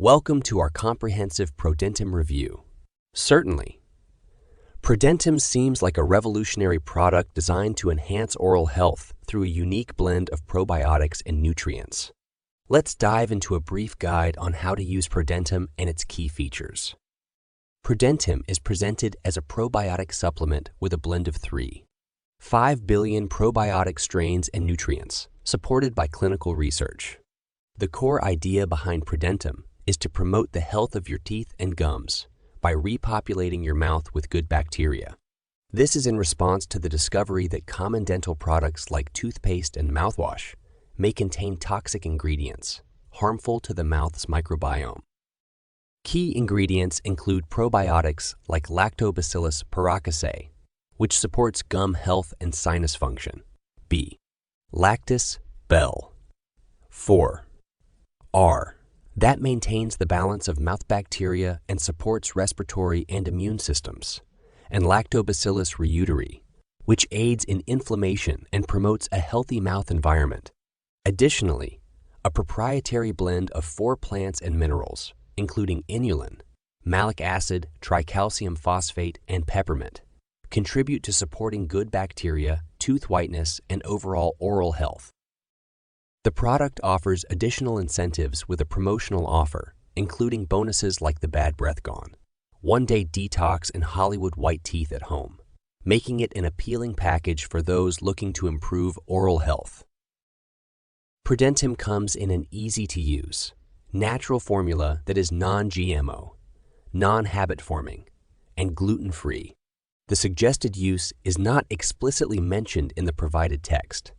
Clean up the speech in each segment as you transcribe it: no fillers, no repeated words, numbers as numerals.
Welcome to our comprehensive Prodentim review. Certainly. Prodentim seems like a revolutionary product designed to enhance oral health through a unique blend of probiotics and nutrients. Let's dive into a brief guide on how to use Prodentim and its key features. Prodentim is presented as a probiotic supplement with a blend of 5 billion probiotic strains and nutrients, supported by clinical research. The core idea behind Prodentim is to promote the health of your teeth and gums by repopulating your mouth with good bacteria. This is in response to the discovery that common dental products like toothpaste and mouthwash may contain toxic ingredients, harmful to the mouth's microbiome. Key ingredients include probiotics like Lactobacillus paracasei, which supports gum health and sinus function. B. Lactis bell. 4. R. That maintains the balance of mouth bacteria and supports respiratory and immune systems. And Lactobacillus reuteri, which aids in inflammation and promotes a healthy mouth environment. Additionally, a proprietary blend of 4 plants and minerals, including inulin, malic acid, tricalcium phosphate, and peppermint, contribute to supporting good bacteria, tooth whiteness, and overall oral health. The product offers additional incentives with a promotional offer, including bonuses like the Bad Breath Gone, 1-day detox and Hollywood white teeth at home, making it an appealing package for those looking to improve oral health. Prodentim comes in an easy-to-use, natural formula that is non-GMO, non-habit-forming, and gluten-free. The suggested use is not explicitly mentioned in the provided text,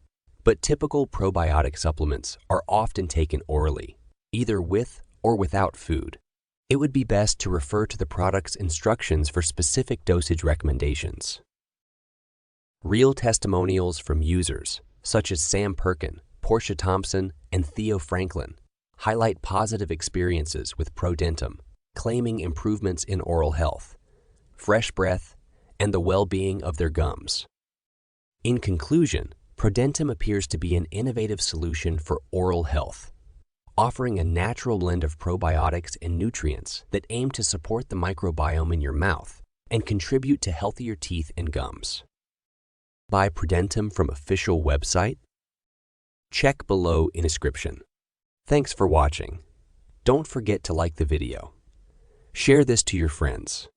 but typical probiotic supplements are often taken orally, either with or without food. It would be best to refer to the product's instructions for specific dosage recommendations. Real testimonials from users, such as Sam Perkin, Portia Thompson, and Theo Franklin, highlight positive experiences with Prodentim, claiming improvements in oral health, fresh breath, and the well-being of their gums. In conclusion, Prodentim appears to be an innovative solution for oral health, offering a natural blend of probiotics and nutrients that aim to support the microbiome in your mouth and contribute to healthier teeth and gums. Buy Prodentim from official website? Check below in description. Thanks for watching. Don't forget to like the video. Share this to your friends